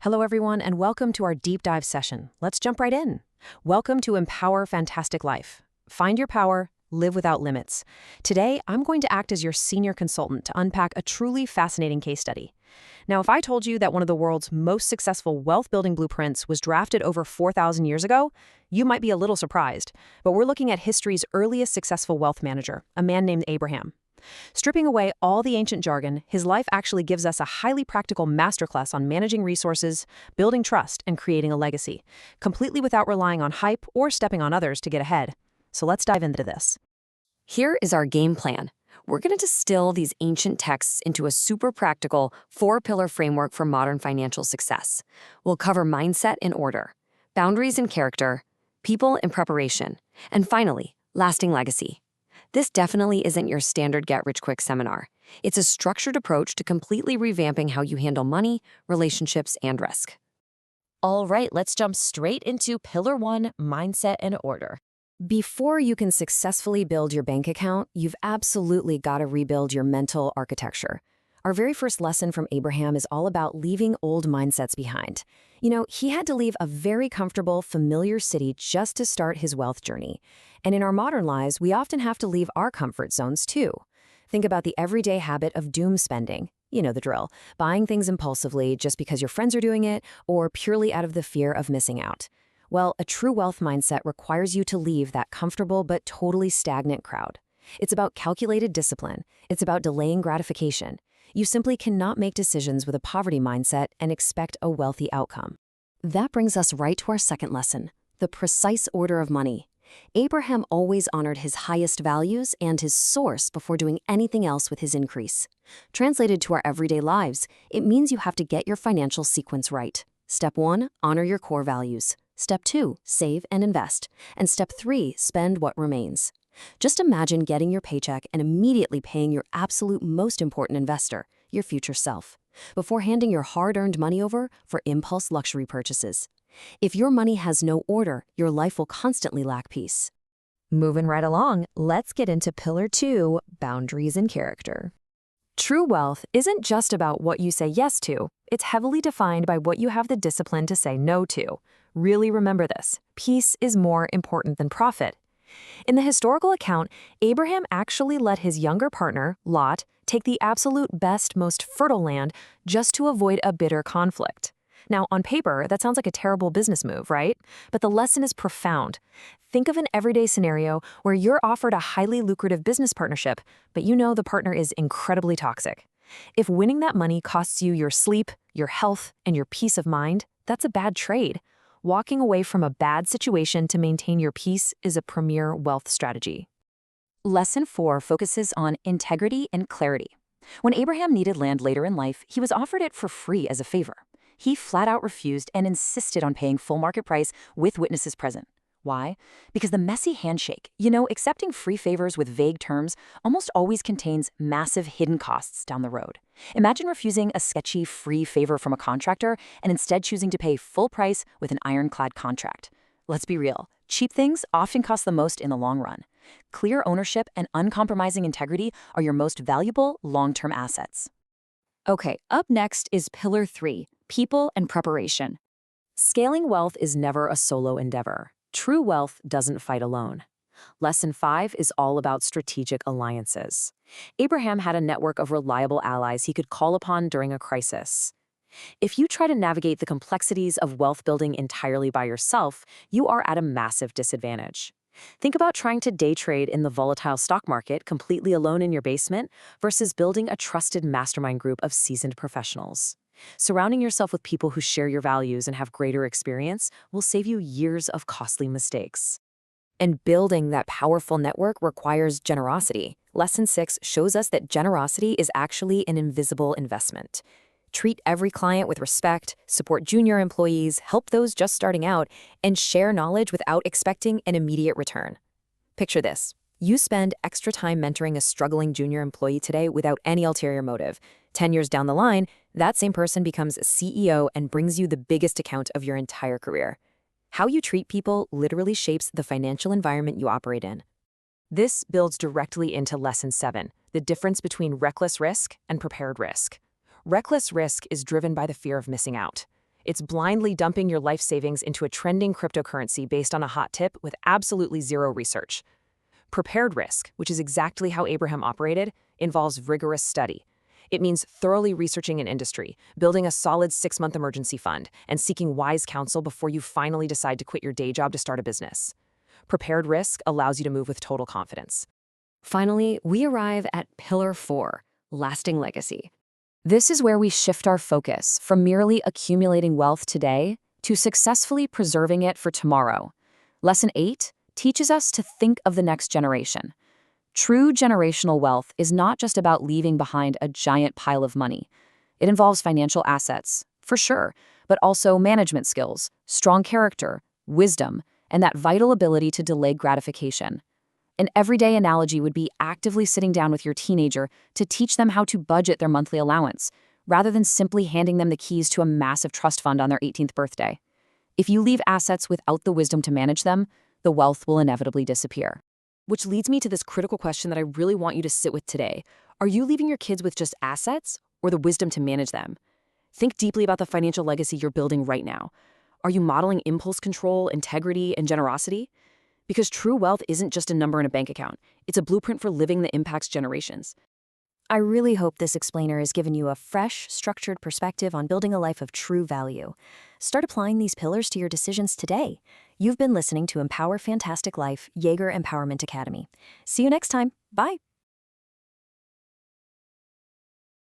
Hello, everyone, and welcome to our deep dive session. Let's jump right in. Welcome to Empower Fantastic Life. Find your power, live without limits. Today, I'm going to act as your senior consultant to unpack a truly fascinating case study. Now, if I told you that one of the world's most successful wealth-building blueprints was drafted over 4,000 years ago, you might be a little surprised. But we're looking at history's earliest successful wealth manager, a man named Abraham. Stripping away all the ancient jargon, his life actually gives us a highly practical masterclass on managing resources, building trust, and creating a legacy, completely without relying on hype or stepping on others to get ahead. So let's dive into this. Here is our game plan. We're going to distill these ancient texts into a super practical 4-pillar framework for modern financial success. We'll cover mindset and order, boundaries and character, people and preparation, and finally, lasting legacy. This definitely isn't your standard get-rich-quick seminar. It's a structured approach to completely revamping how you handle money, relationships, and risk. All right, let's jump straight into Pillar 1, Mindset and Order. Before you can successfully build your bank account, you've absolutely got to rebuild your mental architecture. Our very first lesson from Abraham is all about leaving old mindsets behind. You know, he had to leave a very comfortable, familiar city just to start his wealth journey. And in our modern lives, we often have to leave our comfort zones too. Think about the everyday habit of doom spending. You know the drill, buying things impulsively just because your friends are doing it or purely out of the fear of missing out. Well, a true wealth mindset requires you to leave that comfortable but totally stagnant crowd. It's about calculated discipline. It's about delaying gratification. You simply cannot make decisions with a poverty mindset and expect a wealthy outcome. That brings us right to our second lesson, the precise order of money. Abraham always honored his highest values and his source before doing anything else with his increase. Translated to our everyday lives, it means you have to get your financial sequence right. Step 1, honor your core values. Step 2, save and invest. And Step 3, spend what remains. Just imagine getting your paycheck and immediately paying your absolute most important investor, your future self, before handing your hard-earned money over for impulse luxury purchases. If your money has no order, your life will constantly lack peace. Moving right along, let's get into Pillar 2, Boundaries and Character. True wealth isn't just about what you say yes to. It's heavily defined by what you have the discipline to say no to. Really remember this. Peace is more important than profit. In the historical account, Abraham actually let his younger partner, Lot, take the absolute best, most fertile land just to avoid a bitter conflict. Now, on paper, that sounds like a terrible business move, right? But the lesson is profound. Think of an everyday scenario where you're offered a highly lucrative business partnership, but you know the partner is incredibly toxic. If winning that money costs you your sleep, your health, and your peace of mind, that's a bad trade. Walking away from a bad situation to maintain your peace is a premier wealth strategy. Lesson 4 focuses on integrity and clarity. When Abraham needed land later in life, he was offered it for free as a favor. He flat out refused and insisted on paying full market price with witnesses present. Why? Because the messy handshake, accepting free favors with vague terms almost always contains massive hidden costs down the road. Imagine refusing a sketchy free favor from a contractor and instead choosing to pay full price with an ironclad contract. Let's be real. Cheap things often cost the most in the long run. Clear ownership and uncompromising integrity are your most valuable long-term assets. Okay, up next is Pillar 3, People and Preparation. Scaling wealth is never a solo endeavor. True wealth doesn't fight alone. Lesson 5 is all about strategic alliances. Abraham had a network of reliable allies he could call upon during a crisis. If you try to navigate the complexities of wealth building entirely by yourself, you are at a massive disadvantage. Think about trying to day trade in the volatile stock market completely alone in your basement versus building a trusted mastermind group of seasoned professionals. Surrounding yourself with people who share your values and have greater experience will save you years of costly mistakes. And building that powerful network requires generosity. Lesson 6 shows us that generosity is actually an invisible investment. Treat every client with respect, support junior employees, help those just starting out, and share knowledge without expecting an immediate return. Picture this. You spend extra time mentoring a struggling junior employee today without any ulterior motive. 10 years down the line, that same person becomes a CEO and brings you the biggest account of your entire career. How you treat people literally shapes the financial environment you operate in. This builds directly into Lesson 7, the difference between reckless risk and prepared risk. Reckless risk is driven by the fear of missing out. It's blindly dumping your life savings into a trending cryptocurrency based on a hot tip with absolutely zero research. Prepared risk, which is exactly how Abraham operated, involves rigorous study. It means thoroughly researching an industry, building a solid 6-month emergency fund, and seeking wise counsel before you finally decide to quit your day job to start a business. Prepared risk allows you to move with total confidence. Finally, we arrive at Pillar 4, lasting legacy. This is where we shift our focus from merely accumulating wealth today to successfully preserving it for tomorrow. Lesson 8 teaches us to think of the next generation. True generational wealth is not just about leaving behind a giant pile of money. It involves financial assets, for sure, but also management skills, strong character, wisdom, and that vital ability to delay gratification. An everyday analogy would be actively sitting down with your teenager to teach them how to budget their monthly allowance, rather than simply handing them the keys to a massive trust fund on their 18th birthday. If you leave assets without the wisdom to manage them, the wealth will inevitably disappear. Which leads me to this critical question that I really want you to sit with today. Are you leaving your kids with just assets or the wisdom to manage them? Think deeply about the financial legacy you're building right now. Are you modeling impulse control, integrity, and generosity? Because true wealth isn't just a number in a bank account. It's a blueprint for living that impacts generations. I really hope this explainer has given you a fresh, structured perspective on building a life of true value. Start applying these pillars to your decisions today. You've been listening to Empower Fantastic Life, Jaeger Empowerment Academy. See you next time. Bye.